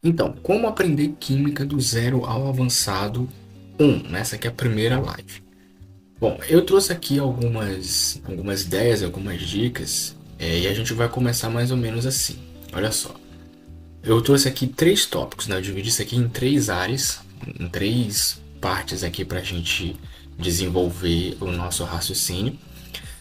Então, como aprender química do zero ao avançado 1? Nessa aqui é a primeira live. Bom, eu trouxe aqui algumas ideias, algumas dicas, e a gente vai começar mais ou menos assim. Olha só, eu trouxe aqui três tópicos, né? Eu dividi isso aqui em três áreas, em três partes aqui para a gente desenvolver o nosso raciocínio.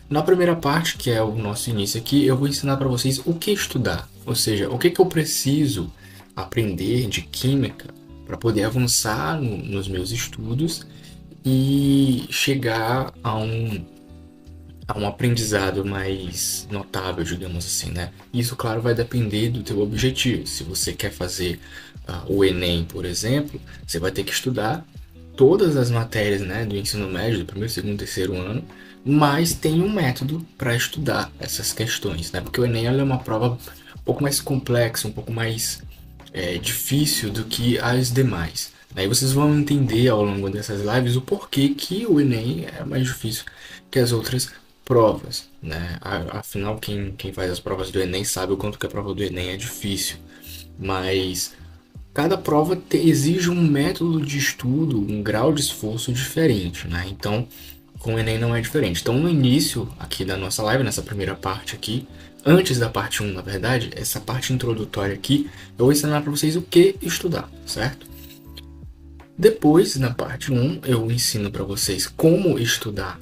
Na primeira parte, que é o nosso início aqui, eu vou ensinar para vocês o que estudar, ou seja, o que eu preciso aprender de química para poder avançar nos meus estudos e chegar a um aprendizado mais notável, digamos assim, né? Isso, claro, vai depender do teu objetivo. Se você quer fazer o Enem, por exemplo, você vai ter que estudar todas as matérias, né, do ensino médio, do primeiro, segundo, terceiro ano, mas tem um método para estudar essas questões, né? Porque o Enem é uma prova um pouco mais complexa, um pouco mais difícil do que as demais. Aí vocês vão entender ao longo dessas lives o porquê que o Enem é mais difícil que as outras provas, né? Afinal, quem faz as provas do Enem sabe o quanto que a prova do Enem é difícil. Mas cada prova exige um método de estudo, um grau de esforço diferente, né? Então, com o Enem não é diferente. Então, no início aqui da nossa live, nessa primeira parte aqui, antes da parte um, na verdade, essa parte introdutória aqui, eu vou ensinar para vocês o que estudar, certo? Depois, na parte um, eu ensino para vocês como estudar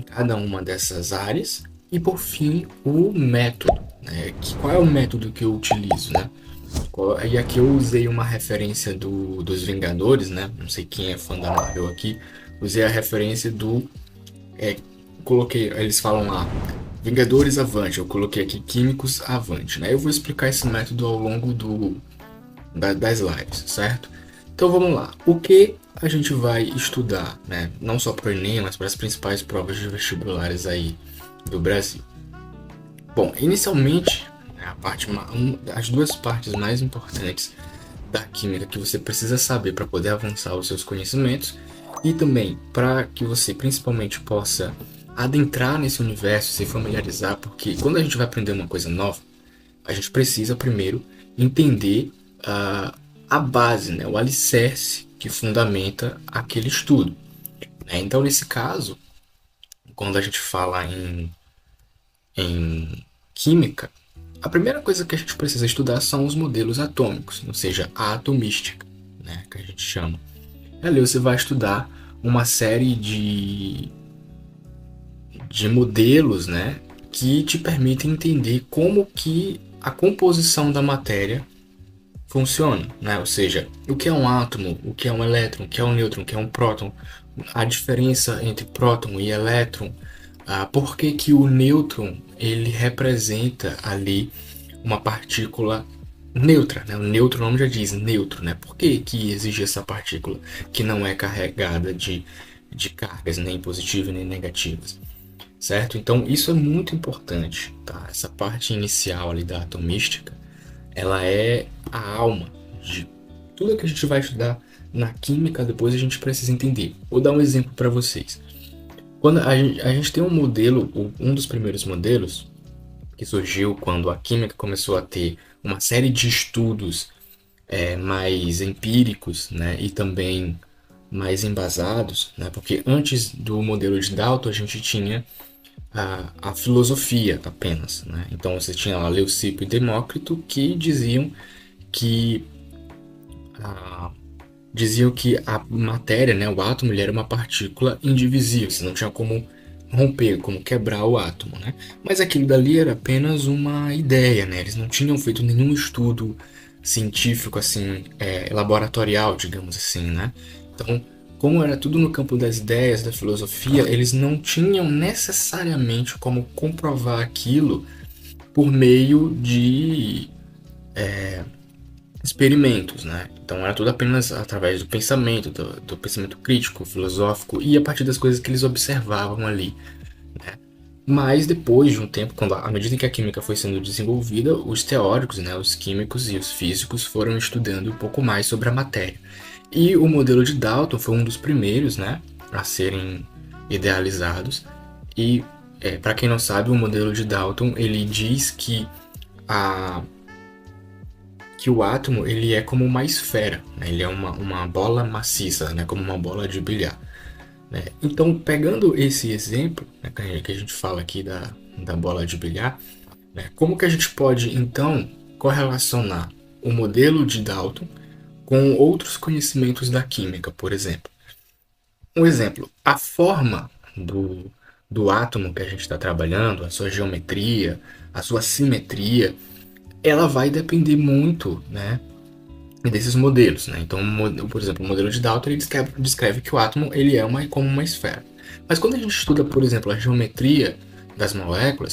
cada uma dessas áreas e, por fim, o método, né? Qual é o método que eu utilizo, né? E aqui eu usei uma referência dos Vingadores, né? Não sei quem é fã da Marvel aqui. Usei a referência do. É, coloquei. Eles falam lá. Vingadores avante. Eu coloquei aqui Químicos avante, né? Eu vou explicar esse método ao longo das lives, certo? Então vamos lá. O que a gente vai estudar, né? Não só para o Enem, mas para as principais provas de vestibulares aí do Brasil. Bom, inicialmente, né, as duas partes mais importantes da química que você precisa saber para poder avançar os seus conhecimentos e também para que você principalmente possa adentrar nesse universo, se familiarizar, porque quando a gente vai aprender uma coisa nova, a gente precisa primeiro entender a base, né, o alicerce que fundamenta aquele estudo, né? Então, nesse caso, quando a gente fala em química, a primeira coisa que a gente precisa estudar são os modelos atômicos, ou seja, a atomística, né, que a gente chama. Ali você vai estudar uma série de modelos, né, que te permitem entender como que a composição da matéria funciona, né? Ou seja, o que é um átomo, o que é um elétron, o que é um nêutron, o que é um próton, a diferença entre próton e elétron, por que que o nêutron ele representa ali uma partícula neutra, né? O neutro, o nome já diz neutro, né? Por que que existe essa partícula que não é carregada de cargas nem positivas nem negativas, certo? Então isso é muito importante, tá? Essa parte inicial ali da atomística, ela é a alma de tudo que a gente vai estudar na química. Depois a gente precisa entender. Vou dar um exemplo para vocês. Quando a gente tem um modelo, um dos primeiros modelos que surgiu quando a química começou a ter uma série de estudos mais empíricos, né, e também mais embasados, né, porque antes do modelo de Dalton a gente tinha a filosofia apenas, né? Então você tinha lá Leucipo e Demócrito que que a, diziam que a matéria, né, o átomo, ele era uma partícula indivisível, você não tinha como romper, como quebrar o átomo, né? Mas aquilo dali era apenas uma ideia, né? Eles não tinham feito nenhum estudo científico assim, laboratorial, digamos assim, né? Então, como era tudo no campo das ideias, da filosofia, eles não tinham necessariamente como comprovar aquilo por meio de experimentos, né? Então era tudo apenas através do pensamento, do pensamento crítico, filosófico e a partir das coisas que eles observavam ali, né? Mas depois de um tempo, à medida que a química foi sendo desenvolvida, os teóricos, né, os químicos e os físicos foram estudando um pouco mais sobre a matéria. E o modelo de Dalton foi um dos primeiros, né, a serem idealizados. E para quem não sabe, o modelo de Dalton ele diz que a que o átomo ele é como uma esfera, né? Ele é uma bola maciça, né? Como uma bola de bilhar, né? Então, pegando esse exemplo, né, que a gente fala aqui da bola de bilhar, né? Como que a gente pode, então, correlacionar o modelo de Dalton com outros conhecimentos da química, por exemplo? Um exemplo, a forma do átomo que a gente está trabalhando, a sua geometria, a sua simetria, ela vai depender muito, né, desses modelos, né? Então, por exemplo, o modelo de Dalton ele descreve que o átomo ele é como uma esfera. Mas quando a gente estuda, por exemplo, a geometria das molécula,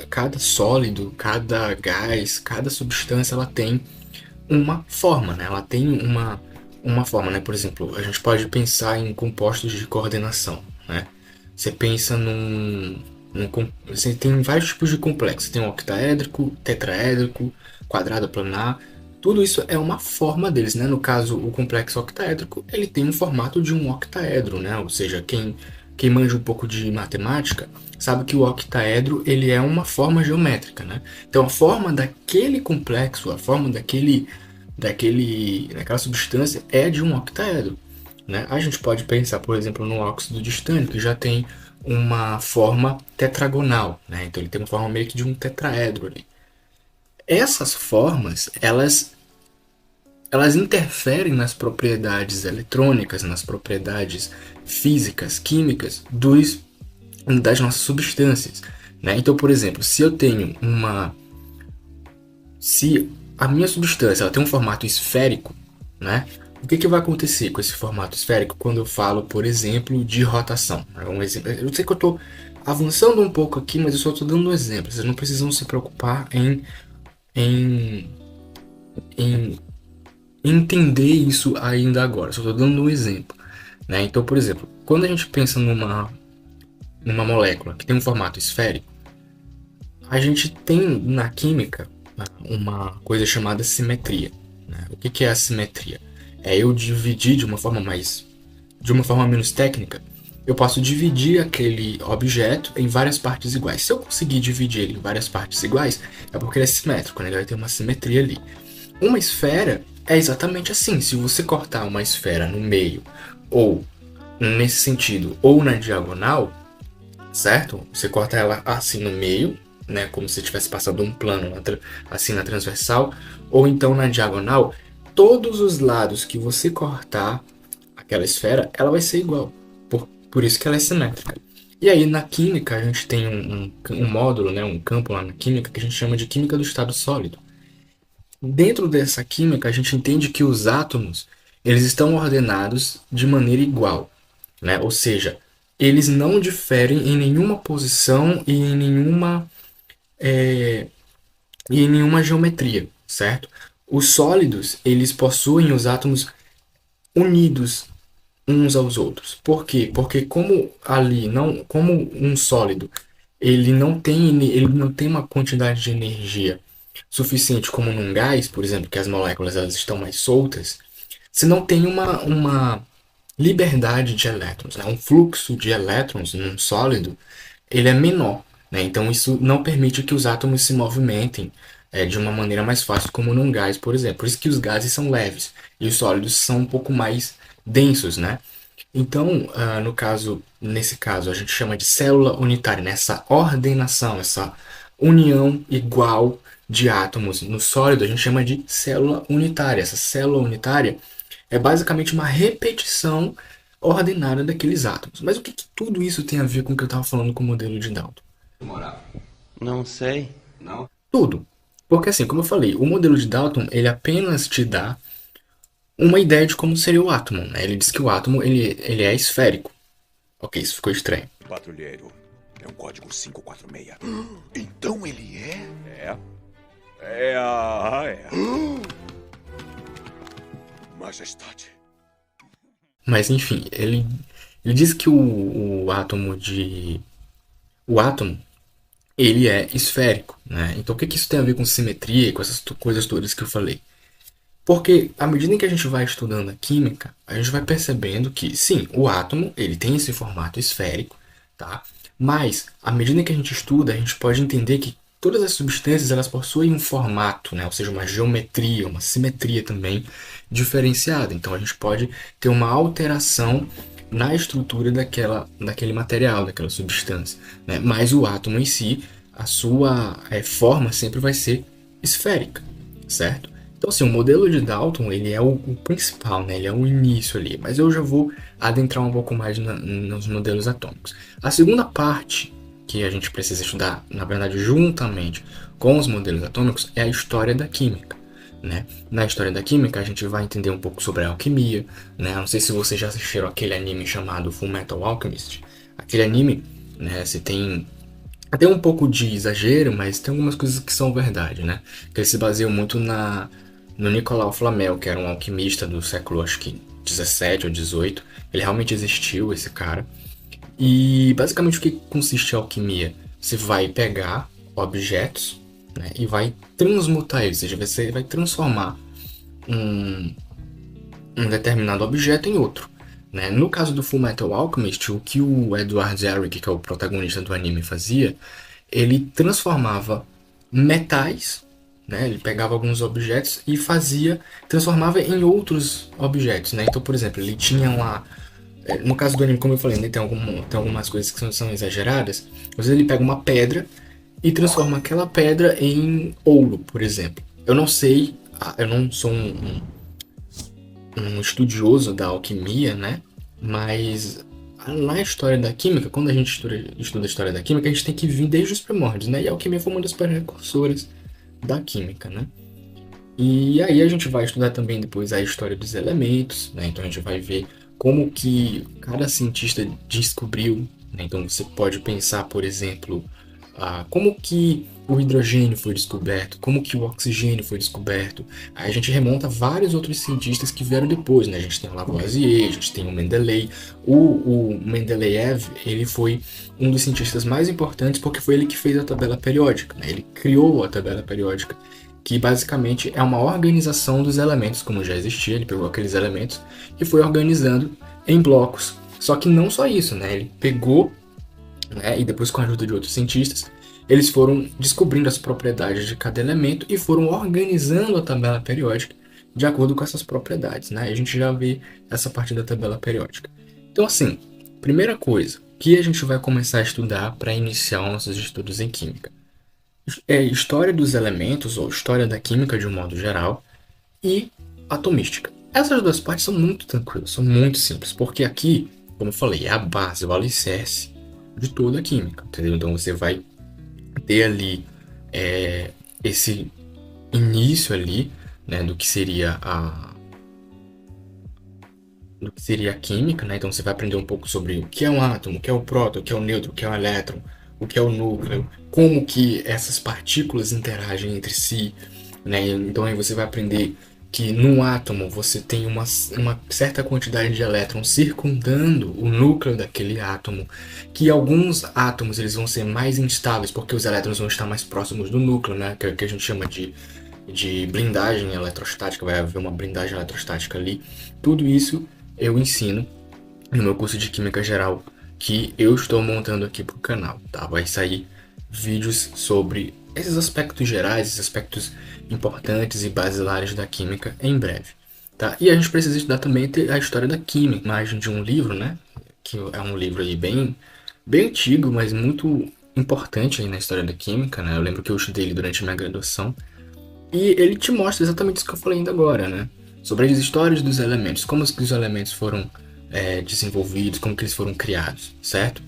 cada sólido, cada gás, cada substância, ela tem uma forma, né? Ela tem uma forma, né? Por exemplo, a gente pode pensar em compostos de coordenação, né? Você pensa você tem vários tipos de complexo. Você tem um octaédrico, tetraédrico, quadrado planar. Tudo isso é uma forma deles, né? No caso, o complexo octaédrico, ele tem um formato de um octaedro, né? Ou seja, quem manja um pouco de matemática sabe que o octaedro ele é uma forma geométrica, né? Então a forma daquele complexo, a forma daquela substância é de um octaedro, né? A gente pode pensar, por exemplo, no óxido de estânio, que já tem uma forma tetragonal, né? Então ele tem uma forma meio que de um tetraedro ali. Essas formas, elas interferem nas propriedades eletrônicas, nas propriedades físicas, químicas das nossas substâncias, né? Então, por exemplo, se a minha substância ela tem um formato esférico, né? O que vai acontecer com esse formato esférico quando eu falo, por exemplo, de rotação? Eu sei que eu estou avançando um pouco aqui, mas eu só estou dando um exemplo. Vocês não precisam se preocupar em, em entender isso ainda agora. Só estou dando um exemplo, né? Então, por exemplo, quando a gente pensa numa molécula que tem um formato esférico, a gente tem na química uma coisa chamada simetria, né? O que é a simetria? É eu dividir de uma forma menos técnica, eu posso dividir aquele objeto em várias partes iguais. Se eu conseguir dividir ele em várias partes iguais, é porque ele é simétrico, né? Ele vai ter uma simetria ali. Uma esfera é exatamente assim. Se você cortar uma esfera no meio, ou nesse sentido, ou na diagonal, certo? Você corta ela assim no meio, né? Como se estivesse passando um plano assim na transversal, ou então na diagonal. Todos os lados que você cortar aquela esfera, ela vai ser igual. Por isso que ela é simétrica. E aí na química a gente tem um módulo, né? Um campo lá na química que a gente chama de química do estado sólido. Dentro dessa química a gente entende que os átomos eles estão ordenados de maneira igual, né? Ou seja, eles não diferem em nenhuma posição e em nenhuma geometria, certo? Os sólidos, eles possuem os átomos unidos uns aos outros. Por quê? Porque como um sólido, ele não tem uma quantidade de energia suficiente como num gás, por exemplo, que as moléculas elas estão mais soltas, se não tem uma liberdade de elétrons, né? Um fluxo de elétrons num sólido, ele é menor, né? Então isso não permite que os átomos se movimentem de uma maneira mais fácil, como num gás, por exemplo. Por isso que os gases são leves e os sólidos são um pouco mais densos, né? Então, nesse caso, a gente chama de célula unitária, né? Essa ordenação, essa união igual de átomos no sólido, a gente chama de célula unitária. Essa célula unitária é basicamente uma repetição ordenada daqueles átomos. Mas o que tudo isso tem a ver com o que eu estava falando com o modelo de Dalton? Não sei. Tudo. Porque assim, como eu falei, o modelo de Dalton, ele apenas te dá uma ideia de como seria o átomo, né? Ele diz que o átomo, ele é esférico. Ok, isso ficou estranho. Patrulheiro, é um código 546. Então ele é? É. Majestade. Mas enfim, ele diz que o átomo, ele é esférico, né? Então o que isso tem a ver com simetria e com essas coisas todas que eu falei? Porque à medida que a gente vai estudando a química, a gente vai percebendo que, sim, o átomo, ele tem esse formato esférico, tá? Mas, à medida que a gente estuda, a gente pode entender que todas as substâncias elas possuem um formato, né? Ou seja, uma geometria, uma simetria também diferenciada. Então a gente pode ter uma alteração na estrutura daquele material, daquela substância, né? Mas o átomo em si, a sua forma sempre vai ser esférica, certo? Então, assim, o modelo de Dalton, ele é o principal, né? Ele é o início ali, mas eu já vou adentrar um pouco mais nos modelos atômicos. A segunda parte que a gente precisa estudar, na verdade, juntamente com os modelos atômicos, é a história da química, né? Na história da química, a gente vai entender um pouco sobre a alquimia, né? Não sei se vocês já assistiram aquele anime chamado Fullmetal Alchemist. Aquele anime, né, se tem até um pouco de exagero, mas tem algumas coisas que são verdade, né? Que eles se baseiam muito no Nicolau Flamel, que era um alquimista do século, acho que 17 ou 18. Ele realmente existiu, esse cara. E basicamente o que consiste a alquimia? Você vai pegar objetos, né, e vai transmutar eles, ou seja, você vai transformar um, um determinado objeto em outro. Né? No caso do Fullmetal Alchemist, o que o Edward Elric, que é o protagonista do anime, fazia, ele transformava metais, né? Ele pegava alguns objetos e transformava em outros objetos, né? Então, por exemplo, ele tinha lá, no caso do anime, como eu falei, né, tem algumas coisas que são exageradas. Às vezes ele pega uma pedra e transforma aquela pedra em ouro, por exemplo. Eu não sei, eu não sou um estudioso da alquimia, né? Mas na história da química, quando a gente estuda a história da química, a gente tem que vir desde os primórdios, né? E a alquimia foi uma das precursoras da química, né? E aí a gente vai estudar também depois a história dos elementos, né? Então a gente vai ver como que cada cientista descobriu, né? Então você pode pensar, por exemplo, como que o hidrogênio foi descoberto, como que o oxigênio foi descoberto. Aí a gente remonta a vários outros cientistas que vieram depois, né? A gente tem o Lavoisier, a gente tem o Mendeley. O Mendeleev, ele foi um dos cientistas mais importantes porque foi ele que fez a tabela periódica, né? Ele criou a tabela periódica, que basicamente é uma organização dos elementos, como já existia. Ele pegou aqueles elementos e foi organizando em blocos. Só que não só isso, né? Ele pegou, né, e depois com a ajuda de outros cientistas, eles foram descobrindo as propriedades de cada elemento e foram organizando a tabela periódica de acordo com essas propriedades, né? A gente já vê essa parte da tabela periódica. Então, assim, primeira coisa que a gente vai começar a estudar para iniciar nossos estudos em química é história dos elementos, ou história da química de um modo geral, e atomística. Essas duas partes são muito tranquilas, são muito simples, porque aqui, como eu falei, é a base, o alicerce de toda a química, entendeu? Então você vai ter ali esse início ali, né, do que seria a química, né? Então você vai aprender um pouco sobre o que é um átomo, o que é o próton, o que é o nêutron, o que é o elétron, o que é o núcleo, como que essas partículas interagem entre si, né? Então aí você vai aprender que no átomo você tem uma certa quantidade de elétrons circundando o núcleo daquele átomo, que alguns átomos eles vão ser mais instáveis porque os elétrons vão estar mais próximos do núcleo, né? Que a gente chama de blindagem eletrostática, vai haver uma blindagem eletrostática ali. Tudo isso eu ensino no meu curso de Química Geral que eu estou montando aqui para o canal, tá? Vai sair vídeos sobre esses aspectos gerais, esses aspectos importantes e basilares da química em breve, tá? E a gente precisa estudar também a história da química, imagem de um livro, né? Que é um livro aí bem antigo, mas muito importante aí na história da química, né? Eu lembro que eu estudei ele durante a minha graduação e ele te mostra exatamente isso que eu falei ainda agora, né? Sobre as histórias dos elementos, como que os elementos foram desenvolvidos, como que eles foram criados, certo?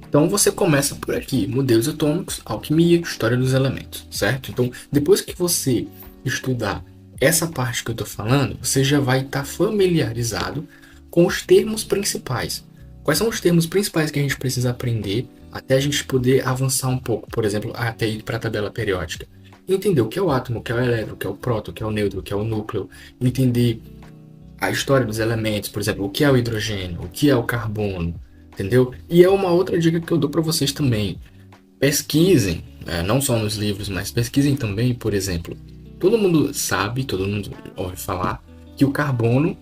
Então você começa por aqui, modelos atômicos, alquimia, história dos elementos, certo? Então depois que você estudar essa parte que eu estou falando, você já vai estar familiarizado com os termos principais. Quais são os termos principais que a gente precisa aprender até a gente poder avançar um pouco, por exemplo, até ir para a tabela periódica? Entender o que é o átomo, o que é o elétron, o que é o próton, o que é o nêutron, o que é o núcleo, entender a história dos elementos, por exemplo, o que é o hidrogênio, o que é o carbono, entendeu? E é uma outra dica que eu dou para vocês também. Pesquisem, não só nos livros, mas pesquisem também, por exemplo. Todo mundo sabe, todo mundo ouve falar que o carbono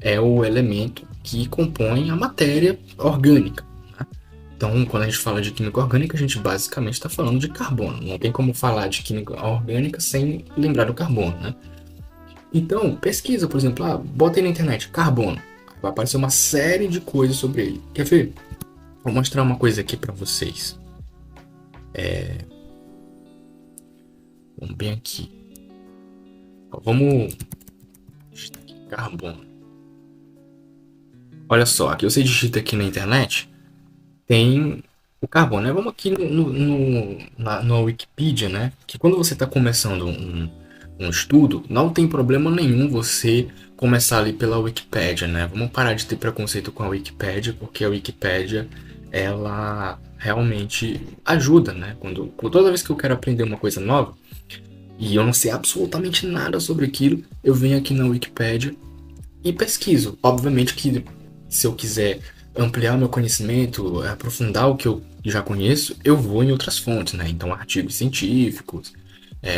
é o elemento que compõe a matéria orgânica, né? Então, quando a gente fala de química orgânica, a gente basicamente está falando de carbono. Não tem como falar de química orgânica sem lembrar do carbono, né? Então, pesquisa, por exemplo, bota aí na internet, carbono. Vai aparecer uma série de coisas sobre ele. Quer ver? Vou mostrar uma coisa aqui para vocês. Vamos bem aqui. Vamos... Carbono. Olha só, aqui você digita aqui na internet, tem o carbono, né? Vamos aqui na Wikipedia, né? Que quando você está começando um estudo, não tem problema nenhum você começar ali pela Wikipédia, né? Vamos parar de ter preconceito com a Wikipédia, porque a Wikipédia, ela realmente ajuda, né? Toda vez que eu quero aprender uma coisa nova, e eu não sei absolutamente nada sobre aquilo, eu venho aqui na Wikipédia e pesquiso. Obviamente que se eu quiser ampliar meu conhecimento, aprofundar o que eu já conheço, eu vou em outras fontes, né? Então, artigos científicos,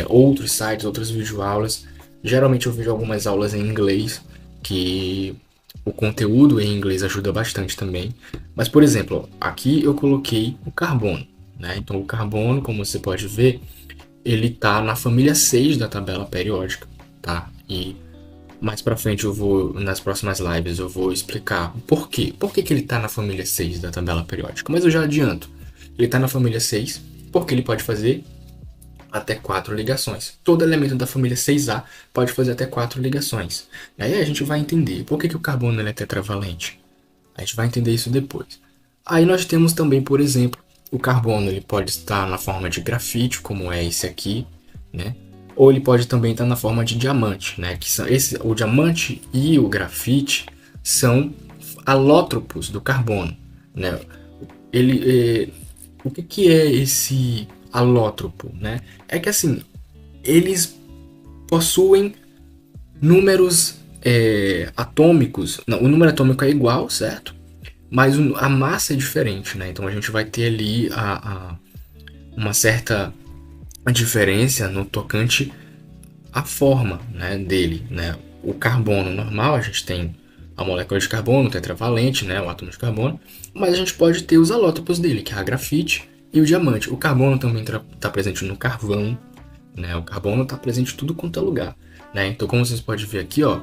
outros sites, outras videoaulas. Geralmente eu vejo algumas aulas em inglês, que o conteúdo em inglês ajuda bastante também. Mas, por exemplo, aqui eu coloquei o carbono, né? Então, o carbono, como você pode ver, ele está na família 6 da tabela periódica, tá? E mais pra frente nas próximas lives, eu vou explicar o porquê. Por que ele está na família 6 da tabela periódica? Mas eu já adianto. Ele está na família 6 porque ele pode fazer até 4 ligações. Todo elemento da família 6A pode fazer até 4 ligações. E aí a gente vai entender por que o carbono ele é tetravalente. A gente vai entender isso depois. Aí nós temos também, por exemplo, o carbono ele pode estar na forma de grafite, como é esse aqui, né? Ou ele pode também estar na forma de diamante, né? O diamante e o grafite são alótropos do carbono, né? O que é esse alótropo, né? É que assim, eles possuem números atômicos. Não, o número atômico é igual, certo? Mas a massa é diferente, né? Então a gente vai ter ali uma certa diferença no tocante à forma, né, dele, né? O carbono normal, a gente tem a molécula de carbono, o tetravalente, né, o átomo de carbono, mas a gente pode ter os alótropos dele, que é a grafite e o diamante. O carbono também está presente no carvão, né? O carbono está presente em tudo quanto é lugar, né? Então, como vocês podem ver aqui, ó,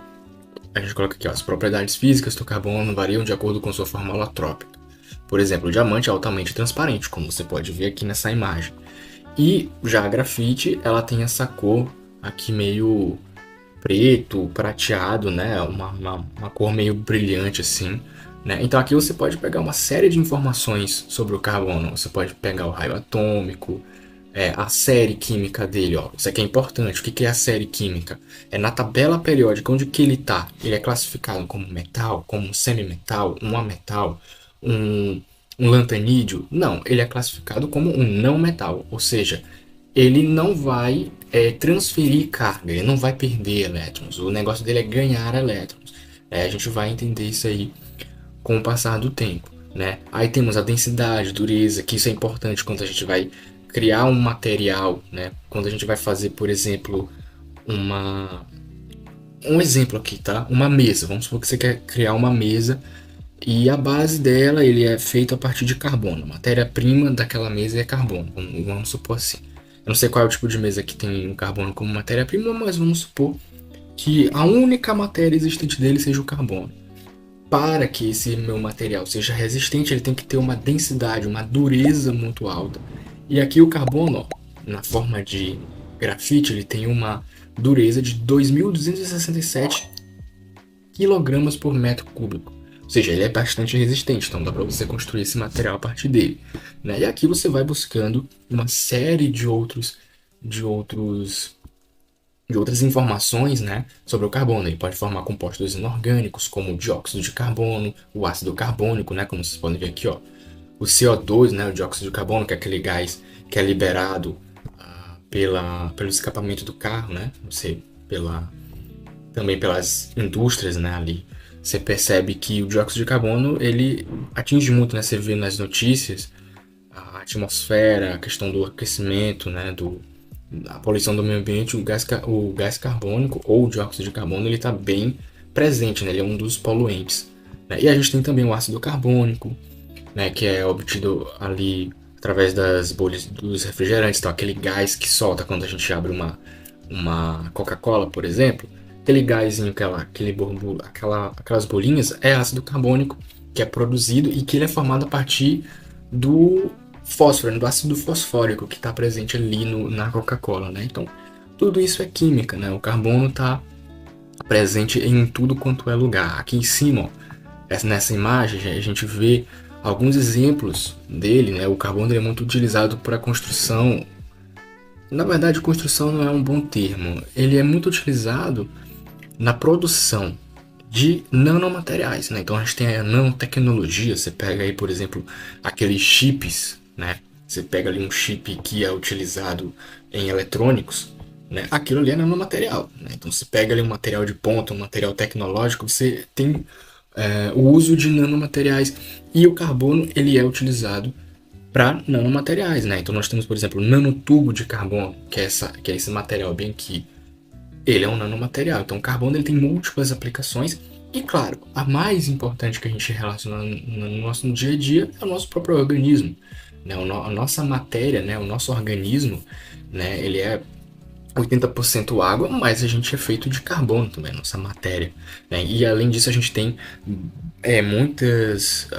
a gente coloca aqui, ó, as propriedades físicas do carbono variam de acordo com sua forma alotrópica. Por exemplo, o diamante é altamente transparente, como você pode ver aqui nessa imagem. E já a grafite, ela tem essa cor aqui meio preto, prateado, né? Uma cor meio brilhante assim, né? Então aqui você pode pegar uma série de informações sobre o carbono. Você pode pegar o raio atômico, a série química dele, ó. Isso aqui é importante. O que é a série química? É na tabela periódica onde que ele está. Ele é classificado como metal, como semimetal, um ametal, um lantanídeo? Não, ele é classificado como um não metal, ou seja, ele não vai transferir carga, ele não vai perder elétrons, o negócio dele é ganhar elétrons. A gente vai entender isso aí com o passar do tempo, né? Aí temos a densidade, dureza, que isso é importante quando a gente vai criar um material, né? Quando a gente vai fazer, por exemplo, um exemplo aqui, tá? Uma mesa, vamos supor que você quer criar uma mesa e a base dela ele é feito a partir de carbono. A matéria-prima daquela mesa é carbono, vamos supor assim. Eu não sei qual é o tipo de mesa que tem o carbono como matéria-prima, mas vamos supor que a única matéria existente dele seja o carbono. Para que esse meu material seja resistente, ele tem que ter uma densidade, uma dureza muito alta. E aqui o carbono, ó, na forma de grafite, ele tem uma dureza de 2.267 kg por metro cúbico. Ou seja, ele é bastante resistente, então dá para você construir esse material a partir dele, né? E aqui você vai buscando uma série de outras informações, né, sobre o carbono. Ele pode formar compostos inorgânicos, como o dióxido de carbono, o ácido carbônico, né, como vocês podem ver aqui, ó, o CO2, né, o dióxido de carbono, que é aquele gás que é liberado pelo escapamento do carro, né, também pelas indústrias, né, ali. Você percebe que o dióxido de carbono, ele atinge muito, né? Você vê nas notícias a atmosfera, a questão do aquecimento, né? A poluição do meio ambiente, o gás carbônico ou o dióxido de carbono, ele está bem presente, né? Ele é um dos poluentes, né? E a gente tem também o ácido carbônico, né, que é obtido ali através das bolhas dos refrigerantes, então aquele gás que solta quando a gente abre uma Coca-Cola, por exemplo, aquele gásinho, aquelas bolinhas, é ácido carbônico que é produzido e que ele é formado a partir do fósforo, né, do ácido fosfórico que está presente ali na Coca-Cola, né? Então, tudo isso é química, né? O carbono está presente em tudo quanto é lugar. Aqui em cima, ó, nessa imagem, a gente vê alguns exemplos dele, né? O carbono ele é muito utilizado para construção. Na verdade, construção não é um bom termo. Ele é muito utilizado na produção de nanomateriais, né? Então a gente tem a nanotecnologia. Você pega aí, por exemplo, aqueles chips, né? Você pega ali um chip que é utilizado em eletrônicos, né? Aquilo ali é nanomaterial, né? Então você pega ali um material de ponta, um material tecnológico, você tem o uso de nanomateriais e o carbono ele é utilizado para nanomateriais, né? Então nós temos, por exemplo, o nanotubo de carbono, que é esse material bem aqui. Ele é um nanomaterial, então o carbono ele tem múltiplas aplicações e, claro, a mais importante que a gente relaciona no nosso dia a dia é o nosso próprio organismo, né? A nossa matéria, né? O nosso organismo, né? Ele é 80% água, mas a gente é feito de carbono também, nossa matéria, né? E além disso a gente tem muitas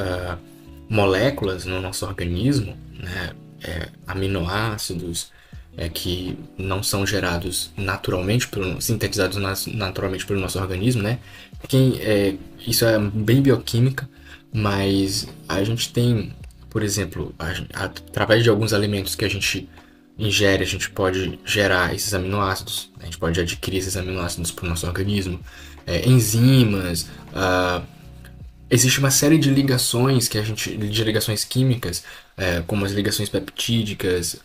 moléculas no nosso organismo, né? Aminoácidos que não são gerados naturalmente, sintetizados naturalmente pelo nosso organismo, né? Isso é bem bioquímica, mas a gente tem, por exemplo, através de alguns alimentos que a gente ingere, a gente pode gerar esses aminoácidos, a gente pode adquirir esses aminoácidos para o nosso organismo, enzimas, existe uma série de ligações de ligações químicas, como as ligações peptídicas,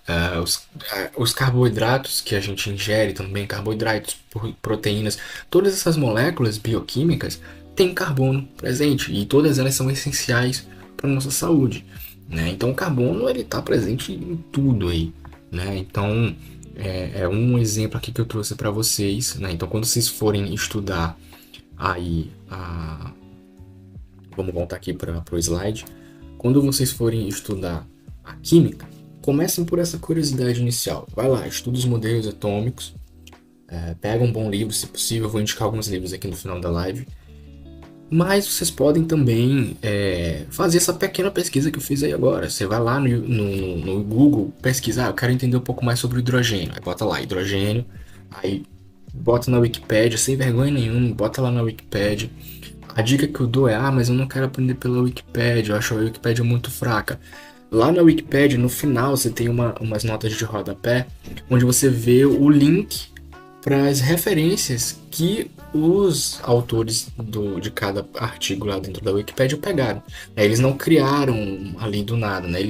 os carboidratos que a gente ingere também, carboidratos, proteínas, todas essas moléculas bioquímicas têm carbono presente e todas elas são essenciais para a nossa saúde, né? Então o carbono ele está presente em tudo aí, né? Então é um exemplo aqui que eu trouxe para vocês, né? Então quando vocês forem estudar aí vamos voltar aqui para o slide. Quando vocês forem estudar a química, comecem por essa curiosidade inicial. Vai lá, estuda os modelos atômicos, pega um bom livro, se possível. Eu vou indicar alguns livros aqui no final da live. Mas vocês podem também fazer essa pequena pesquisa que eu fiz aí agora. Você vai lá no Google pesquisar, eu quero entender um pouco mais sobre o hidrogênio. Aí bota lá, hidrogênio, aí bota na Wikipédia, sem vergonha nenhuma, bota lá na Wikipédia. A dica que eu dou é, mas eu não quero aprender pela Wikipédia, eu acho a Wikipédia muito fraca. Lá na Wikipédia, no final, você tem umas notas de rodapé, onde você vê o link para as referências que os autores de cada artigo lá dentro da Wikipédia pegaram. Eles não criaram ali do nada, né?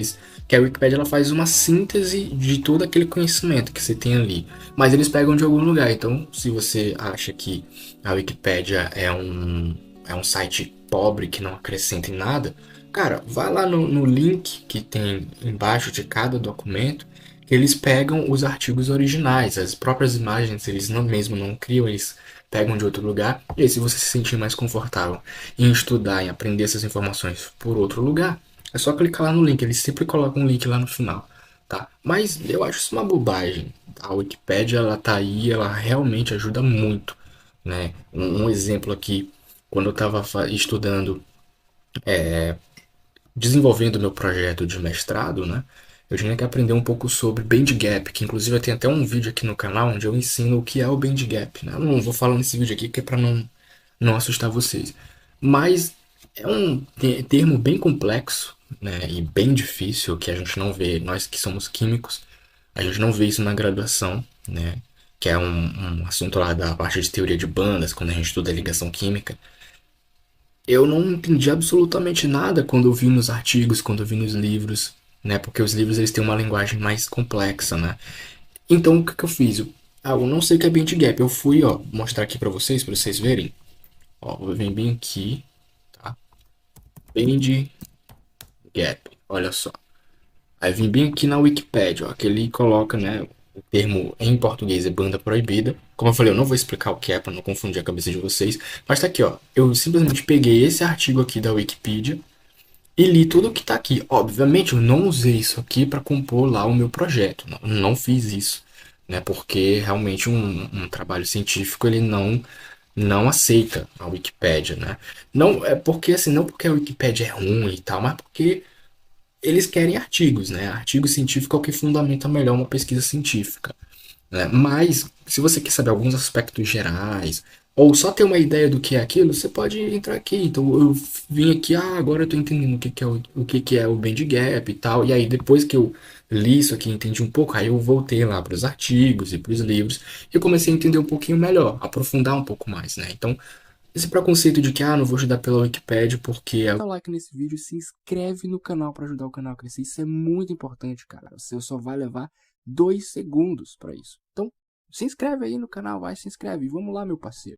Que a Wikipédia ela faz uma síntese de todo aquele conhecimento que você tem ali, mas eles pegam de algum lugar. Então, se você acha que a Wikipédia é um site pobre que não acrescenta em nada, cara, vai lá no link que tem embaixo de cada documento, que eles pegam os artigos originais, as próprias imagens, eles não criam, eles pegam de outro lugar, e aí se você se sentir mais confortável em estudar, em aprender essas informações por outro lugar, é só clicar lá no link, eles sempre colocam um link lá no final, tá? Mas eu acho isso uma bobagem. A Wikipédia, ela tá aí, ela realmente ajuda muito, né? Um exemplo aqui, quando eu estava estudando, desenvolvendo meu projeto de mestrado, né? Eu tinha que aprender um pouco sobre Band Gap, que inclusive eu tenho até um vídeo aqui no canal onde eu ensino o que é o Band Gap, né? Eu não vou falar nesse vídeo aqui que é para não assustar vocês. Mas é um termo bem complexo, né? E bem difícil que a gente não vê, nós que somos químicos, a gente não vê isso na graduação, né? Que é um assunto lá da parte de teoria de bandas, quando a gente estuda ligação química. Eu não entendi absolutamente nada quando eu vi nos artigos, quando eu vi nos livros, né? Porque os livros eles têm uma linguagem mais complexa, né? Então o que que eu fiz? Eu não sei o que é Band Gap. Eu fui, ó, mostrar aqui pra vocês verem. Ó, vou vir bem aqui, tá? Band Gap, olha só. Aí vim bem aqui na Wikipédia, ó, que ele coloca, né? O termo em português é banda proibida. Como eu falei, eu não vou explicar o que é para não confundir a cabeça de vocês. Mas tá aqui, ó. Eu simplesmente peguei esse artigo aqui da Wikipedia e li tudo que está aqui. Obviamente, eu não usei isso aqui para compor lá o meu projeto. Não, não fiz isso, né? Porque realmente um trabalho científico ele não aceita a Wikipédia, né? Não é porque assim, não porque a Wikipédia é ruim e tal, mas porque eles querem artigos, né? Artigo científico é o que fundamenta melhor uma pesquisa científica, né? Mas, se você quer saber alguns aspectos gerais, ou só ter uma ideia do que é aquilo, você pode entrar aqui. Então, eu vim aqui, agora eu estou entendendo que é o que é o Band Gap e tal. E aí, depois que eu li isso aqui, entendi um pouco, aí eu voltei lá para os artigos e para os livros, e eu comecei a entender um pouquinho melhor, aprofundar um pouco mais, né? Então, esse preconceito de que, não vou ajudar pela Wikipédia porque é. Dá like nesse vídeo e se inscreve no canal para ajudar o canal a crescer. Isso é muito importante, cara. Você só vai levar 2 segundos para isso. Então, se inscreve aí no canal, vai, se inscreve. Vamos lá, meu parceiro.